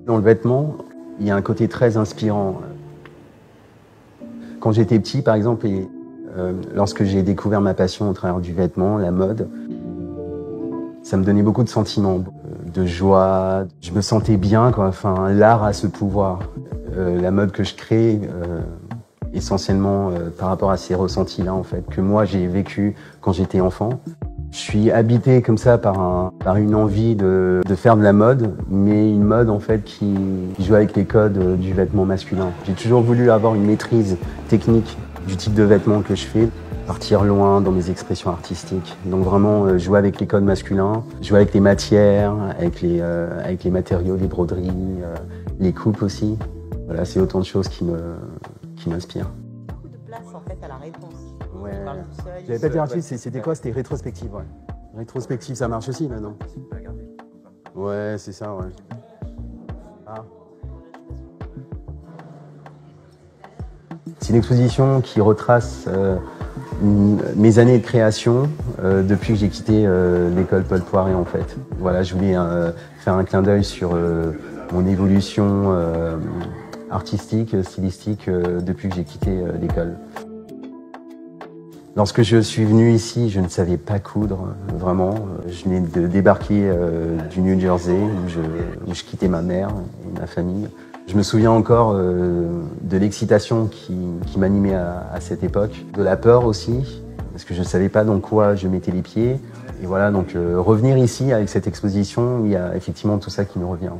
Dans le vêtement, il y a un côté très inspirant. Quand j'étais petit, par exemple, lorsque j'ai découvert ma passion au travers du vêtement, la mode, ça me donnait beaucoup de sentiments, de joie. Je me sentais bien, quoi. Enfin, l'art a ce pouvoir. La mode que je crée, essentiellement par rapport à ces ressentis-là, en fait, que moi j'ai vécu quand j'étais enfant. Je suis habité comme ça par une envie de faire de la mode, mais une mode en fait qui joue avec les codes du vêtement masculin. J'ai toujours voulu avoir une maîtrise technique du type de vêtements que je fais, partir loin dans mes expressions artistiques. Donc vraiment jouer avec les codes masculins, jouer avec les matières, avec les matériaux, les broderies, les coupes aussi. Voilà, c'est autant de choses qui m'inspirent. Beaucoup de place en fait à la réponse. Ouais. J'avais pas dit artiste, c'était quoi? C'était rétrospective, ouais. Rétrospective, ça marche aussi maintenant. Ouais, c'est ça, ouais. Ah. C'est une exposition qui retrace mes années de création depuis que j'ai quitté l'école Paul Poiret, en fait. Voilà, je voulais faire un clin d'œil sur mon évolution artistique, stylistique depuis que j'ai quitté l'école. Lorsque je suis venu ici, je ne savais pas coudre, vraiment. Je venais de débarquer du New Jersey, où je quittais ma mère et ma famille. Je me souviens encore de l'excitation qui m'animait à cette époque, de la peur aussi, parce que je ne savais pas dans quoi je mettais les pieds. Et voilà, donc revenir ici avec cette exposition, il y a effectivement tout ça qui me revient.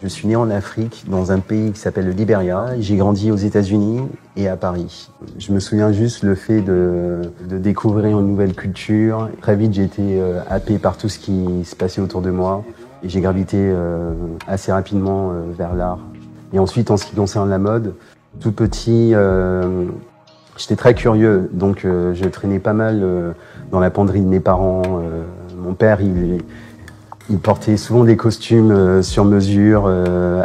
Je suis né en Afrique, dans un pays qui s'appelle le Libéria. J'ai grandi aux États-Unis et à Paris. Je me souviens juste le fait de découvrir une nouvelle culture. Très vite, j'ai été happé par tout ce qui se passait autour de moi. Et j'ai gravité assez rapidement vers l'art. Et ensuite, en ce qui concerne la mode, tout petit, j'étais très curieux. Donc, je traînais pas mal dans la penderie de mes parents. Mon père, il portait souvent des costumes sur mesure,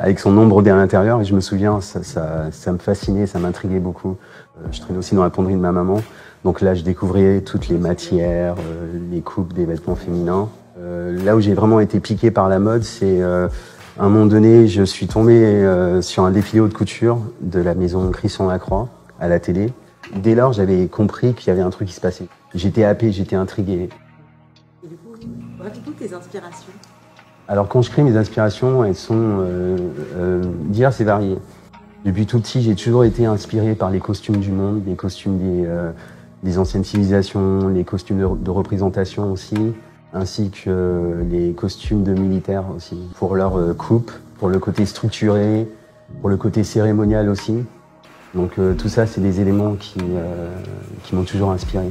avec son ombre à l'intérieur. Et je me souviens, ça me fascinait, ça m'intriguait beaucoup. Je traînais aussi dans la penderie de ma maman. Donc là, je découvrais toutes les matières, les coupes des vêtements féminins. Là où j'ai vraiment été piqué par la mode, c'est à un moment donné, je suis tombé sur un défilé haute couture de la maison Crisson-Lacroix à la télé. Dès lors, j'avais compris qu'il y avait un truc qui se passait. J'étais happé, j'étais intrigué. Et du coup, raconte-nous tes inspirations. Alors quand je crée mes inspirations, elles sont diverses et variées. Depuis tout petit, j'ai toujours été inspiré par les costumes du monde, les costumes des anciennes civilisations, les costumes de représentation aussi, ainsi que les costumes de militaires aussi, pour leur coupe, pour le côté structuré, pour le côté cérémonial aussi. Donc tout ça, c'est des éléments qui m'ont toujours inspiré.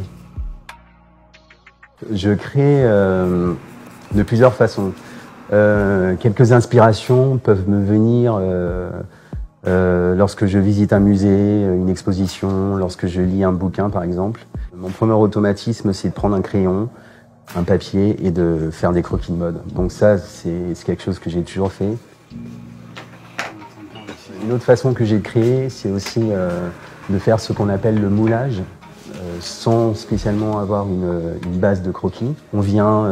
Je crée de plusieurs façons. Quelques inspirations peuvent me venir lorsque je visite un musée, une exposition, lorsque je lis un bouquin par exemple. Mon premier automatisme, c'est de prendre un crayon, un papier et de faire des croquis de mode. Donc ça, c'est quelque chose que j'ai toujours fait. Une autre façon que j'ai de créer, c'est aussi de faire ce qu'on appelle le moulage. Sans spécialement avoir une base de croquis. On vient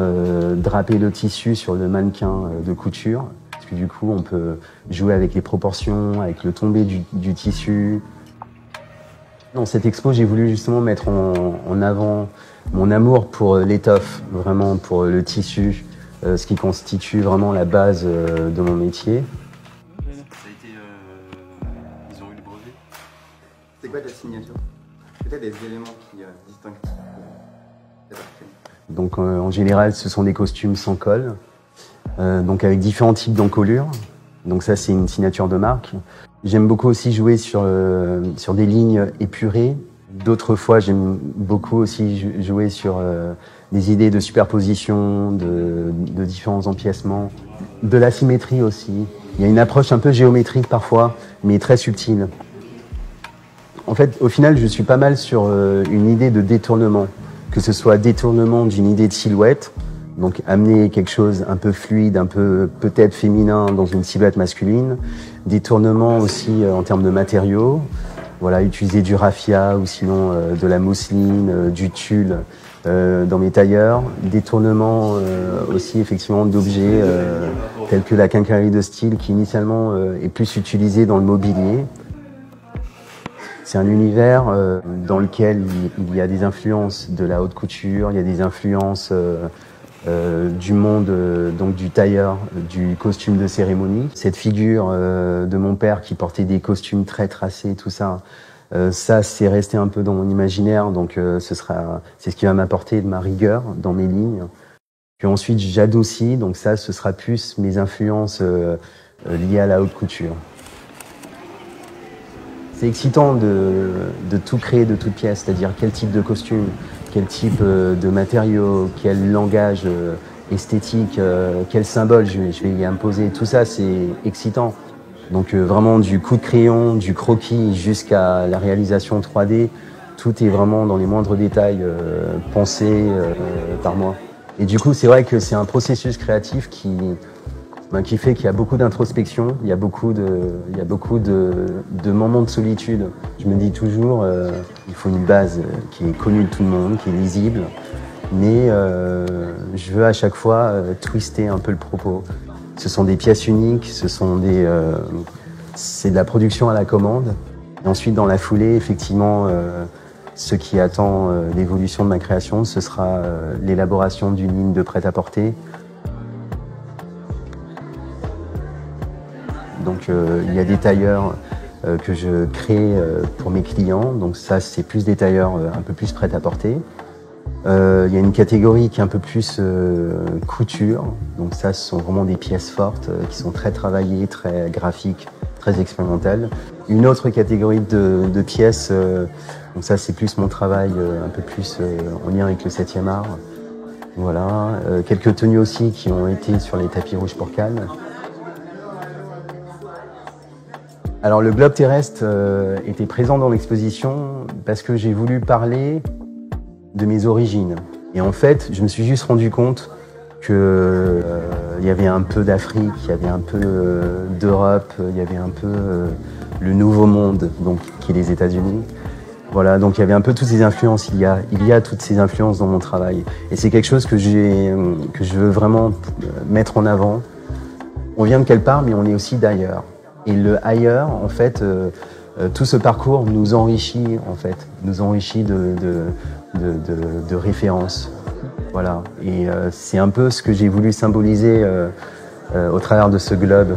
draper le tissu sur le mannequin de couture, parce que du coup on peut jouer avec les proportions, avec le tombé du tissu. Dans cette expo, j'ai voulu justement mettre en avant mon amour pour l'étoffe, vraiment pour le tissu, ce qui constitue vraiment la base de mon métier. Ça a été... ils ont eu le brevet. C'est quoi ta signature? Peut-être des éléments qui distinguent cette artiste. Donc en général, ce sont des costumes sans col, donc avec différents types d'encolures. Donc ça, c'est une signature de marque. J'aime beaucoup aussi jouer sur des lignes épurées. D'autres fois, j'aime beaucoup aussi jouer sur des idées de superposition, de différents empiècements, de la symétrie aussi. Il y a une approche un peu géométrique parfois, mais très subtile. En fait, au final, je suis pas mal sur une idée de détournement, que ce soit détournement d'une idée de silhouette, donc amener quelque chose un peu fluide, un peu peut-être féminin dans une silhouette masculine, détournement aussi en termes de matériaux, voilà, utiliser du raffia ou sinon de la mousseline, du tulle dans mes tailleurs, détournement aussi effectivement d'objets tels que la quincaillerie de style qui initialement est plus utilisée dans le mobilier. C'est un univers dans lequel il y a des influences de la haute couture, il y a des influences du monde donc du tailleur, du costume de cérémonie. Cette figure de mon père qui portait des costumes très tracés, tout ça, ça c'est resté un peu dans mon imaginaire, donc c'est ce qui va m'apporter de ma rigueur dans mes lignes. Puis ensuite j'adoucis, donc ça ce sera plus mes influences liées à la haute couture. C'est excitant de tout créer de toutes pièces, c'est-à-dire quel type de costume, quel type de matériaux, quel langage esthétique, quel symbole je vais y imposer. Tout ça, c'est excitant. Donc vraiment du coup de crayon, du croquis jusqu'à la réalisation 3D, tout est vraiment dans les moindres détails pensé par moi. Et du coup, c'est vrai que c'est un processus créatif qui fait qu'il y a beaucoup d'introspection, il y a beaucoup de moments de solitude. Je me dis toujours, il faut une base qui est connue de tout le monde, qui est lisible, mais je veux à chaque fois twister un peu le propos. Ce sont des pièces uniques, c'est de la production à la commande. Et ensuite, dans la foulée, effectivement, ce qui attend l'évolution de ma création, ce sera l'élaboration d'une ligne de prêt-à-porter. Donc il y a des tailleurs que je crée pour mes clients, donc ça c'est plus des tailleurs un peu plus prêt-à-porter. Il y a une catégorie qui est un peu plus couture, donc ça ce sont vraiment des pièces fortes qui sont très travaillées, très graphiques, très expérimentales. Une autre catégorie de pièces, donc ça c'est plus mon travail un peu plus en lien avec le 7e art. Voilà, quelques tenues aussi qui ont été sur les tapis rouges pour Cannes. Alors le globe terrestre était présent dans l'exposition parce que j'ai voulu parler de mes origines. Et en fait, je me suis juste rendu compte que il y avait un peu d'Afrique, il y avait un peu d'Europe, il y avait un peu le nouveau monde, donc qui est les États-Unis. Voilà, donc il y avait un peu toutes ces influences. Il y a toutes ces influences dans mon travail. Et c'est quelque chose que je veux vraiment mettre en avant. On vient de quelque part, mais on est aussi d'ailleurs. Et le ailleurs, en fait, tout ce parcours nous enrichit, en fait, nous enrichit de références. Voilà. Et c'est un peu ce que j'ai voulu symboliser au travers de ce globe.